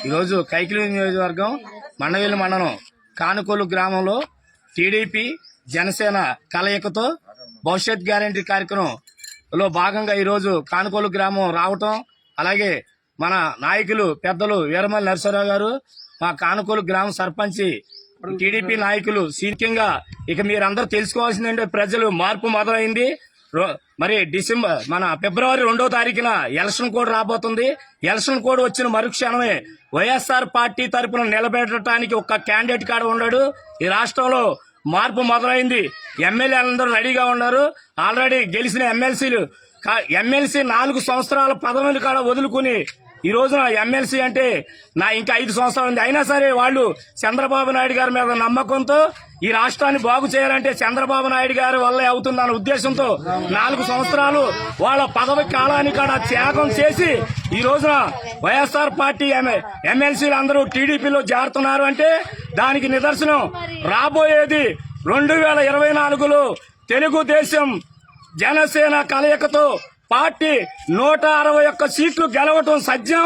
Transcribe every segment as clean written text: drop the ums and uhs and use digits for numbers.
ఈరోజు కైకిలి నియోజకవర్గం మండవేలు మండలం కానుకోలు గ్రామంలో టీడీపీ జనసేన కలయికతో భవిష్యత్ గ్యారంటీ కార్యక్రమంలో భాగంగా ఈరోజు కానుకోలు గ్రామం రావటం, అలాగే మన నాయకులు పెద్దలు వీరమల్లి నరసరావు గారు, మా కానుకోలు గ్రామ సర్పంచి టీడీపీ నాయకులు ముఖ్యంగా ఇక మీరందరూ తెలుసుకోవాల్సిందంటే ప్రజలు మార్పు మొదలైంది. మరి ఫిబ్రవరి 2వ తారీఖున ఎలక్షన్ కోడ్ రాబోతుంది. ఎలక్షన్ కోడ్ వచ్చిన మరుక్షణమే వైఎస్ఆర్ పార్టీ తరఫున నిలబెట్టడానికి ఒక్క క్యాండిడేట్ కాడ ఉన్నాడు. ఈ రాష్ట్రంలో మార్పు మొదలైంది. ఎమ్మెల్యేలందరూ రెడీగా ఉన్నారు. ఆల్రెడీ గెలిచిన ఎమ్మెల్సీ 4 సంవత్సరాల పదవులు కాడ వదులుకుని ఈ రోజున ఎమ్మెల్సీ అంటే ఇంకా 5 సంవత్సరాలు ఉంది. అయినా సరే వాళ్ళు చంద్రబాబు నాయుడు గారి మీద నమ్మకంతో ఈ రాష్ట్రాన్ని బాగు చేయాలంటే చంద్రబాబు నాయుడు గారి వల్లే అవుతుందన్న ఉద్దేశంతో 4 సంవత్సరాలు వాళ్ళ పదవి కాలాన్ని కూడా త్యాగం చేసి ఈ రోజున వైఎస్ఆర్ పార్టీ ఎమ్మెల్సీలు అందరూ టీడీపీలో చేరుతున్నారు. అంటే దానికి నిదర్శనం రాబోయేది 2024లో తెలుగుదేశం జనసేన కలయికతో పార్టీ 161 సీట్లు గెలవటం సత్యం.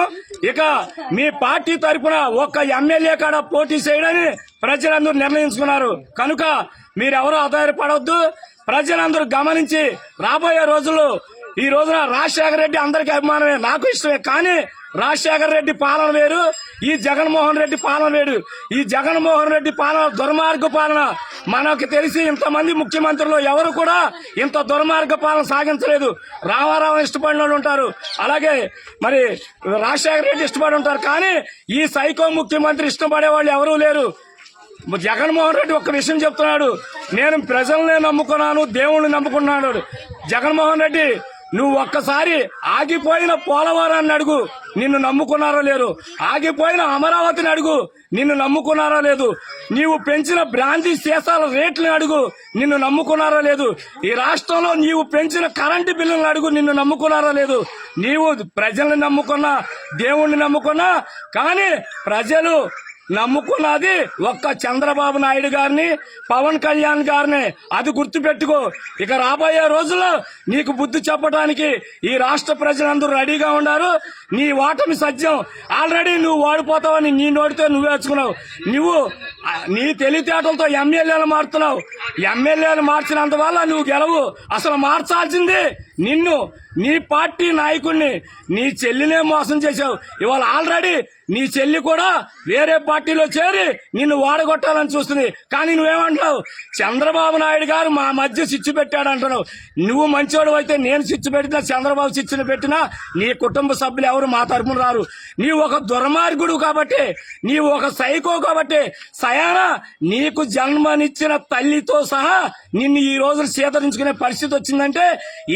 ఇక మీ పార్టీ తరఫున ఒక్క ఎమ్మెల్యే కాడ పోటీ చేయడని ప్రజలందరూ నిర్ణయించుకున్నారు. కనుక మీరెవరూ ఆధారపడవద్దు. ప్రజలందరూ గమనించి రాబోయే రోజుల్లో ఈ రోజున రాజశేఖర రెడ్డి అందరికీ అభిమానమే, నాకు ఇష్టమే. కానీ రాజశేఖర రెడ్డి పాలన వేరు, ఈ జగన్మోహన్ రెడ్డి పాలన వేరు. ఈ జగన్మోహన్ రెడ్డి పాలన దుర్మార్గ పాలన. మనకు తెలిసి ఇంతమంది ముఖ్యమంత్రులు ఎవరు కూడా ఇంత దుర్మార్గ పాలన సాగించలేదు. రామారావు ఇష్టపడిన వాళ్ళు ఉంటారు, అలాగే మరి రాజశేఖర రెడ్డి ఇష్టపడి ఉంటారు. కానీ ఈ సైకో ముఖ్యమంత్రి ఇష్టపడే వాళ్ళు ఎవరూ లేరు. జగన్మోహన్ రెడ్డి ఒక్క విషయం చెప్తున్నాడు, నేను ప్రజల్నే నమ్ముకున్నాను, దేవుణ్ణి నమ్ముకున్నాడు. జగన్మోహన్ రెడ్డి నువ్వు ఒక్కసారి ఆగిపోయిన పోలవరాన్ని అడుగు, నిన్ను నమ్ముకున్నారో లేరు. ఆగిపోయిన అమరావతిని అడుగు, నిన్ను నమ్ముకున్నారో లేదు. నీవు పెంచిన బ్రాంతి సీసాల రేట్లను అడుగు, నిన్ను నమ్ముకున్నారో లేదు. ఈ రాష్ట్రంలో నీవు పెంచిన కరెంటు బిల్లులను అడుగు, నిన్ను నమ్ముకున్నారో లేదు. నీవు ప్రజల్ని నమ్ముకున్నా, దేవుణ్ణి నమ్ముకున్నా, కానీ ప్రజలు నమ్ముకున్నది ఒక్క చంద్రబాబు నాయుడు గారిని, పవన్ కళ్యాణ్ గారిని. అది గుర్తుపెట్టుకో. ఇక రాబోయే రోజుల్లో నీకు బుద్ధి చెప్పడానికి ఈ రాష్ట్ర ప్రజలందరూ రెడీగా ఉన్నారు. నీ ఓటమి సత్యం. ఆల్రెడీ నువ్వు ఓడిపోతావని నీ నోటితో నువ్వే వచ్చుకున్నావు. నువ్వు నీ తెలివితేటలతో ఎమ్మెల్యేలు మారుతున్నావు. ఎమ్మెల్యేలు మార్చినంత వల్ల నువ్వు గెలవు. అసలు మార్చాల్సింది నిన్ను, నీ పార్టీ నాయకుడిని. నీ చెల్లినే మోసం చేశావు. ఇవాళ ఆల్రెడీ నీ చెల్లి కూడా వేరే పార్టీలో చేరి నిన్ను వాడగొట్టాలని చూస్తుంది. కానీ నువ్వేమంటున్నావు, చంద్రబాబు నాయుడు గారు మా మధ్య చిచ్చు పెట్టాడు అంటున్నావు. నువ్వు మంచోడు అయితే నేను చిచ్చు పెట్టినా, చంద్రబాబు చిచ్చును పెట్టినా నీ కుటుంబ సభ్యులు ఎవరు మా తరపున రారు. నీవు ఒక దుర్మార్గుడు కాబట్టి, నీవు ఒక సైకో కాబట్టి, సయానా నీకు జన్మనిచ్చిన తల్లితో సహా నిన్ను ఈ రోజున సేదరించుకునే పరిస్థితి వచ్చిందంటే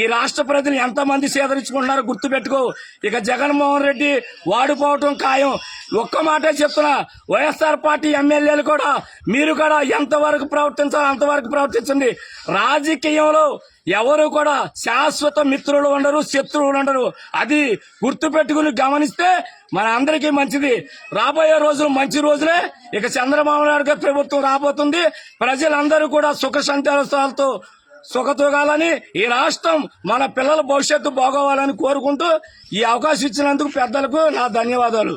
ఈ రాష్ట్ర ప్రజలు ఎంతమంది సేదరించుకుంటున్నారో గుర్తుపెట్టుకో. ఇక జగన్మోహన్ రెడ్డి వాడిపోవటం ఖాయం. ఒక్క మాటే చెప్తున్నా, వైఎస్ఆర్ పార్టీ ఎమ్మెల్యేలు కూడా మీరు కూడా ఎంతవరకు ప్రవర్తించాలో అంతవరకు ప్రవర్తించండి. రాజకీయంలో ఎవరు కూడా శాశ్వత మిత్రులు ఉండరు, శత్రువులు ఉండరు. అది గుర్తుపెట్టుకుని గమనిస్తే మన అందరికీ మంచిది. రాబోయే రోజులు మంచి రోజులే. ఇక చంద్రబాబు నాయుడు గారి ప్రభుత్వం రాబోతుంది. ప్రజలందరూ కూడా సుఖ సంతోషాలతో సుఖతూగాలని, ఈ రాష్ట్రం మన పిల్లల భవిష్యత్తు బాగోవాలని కోరుకుంటూ ఈ అవకాశం ఇచ్చినందుకు పెద్దలకు నా ధన్యవాదాలు.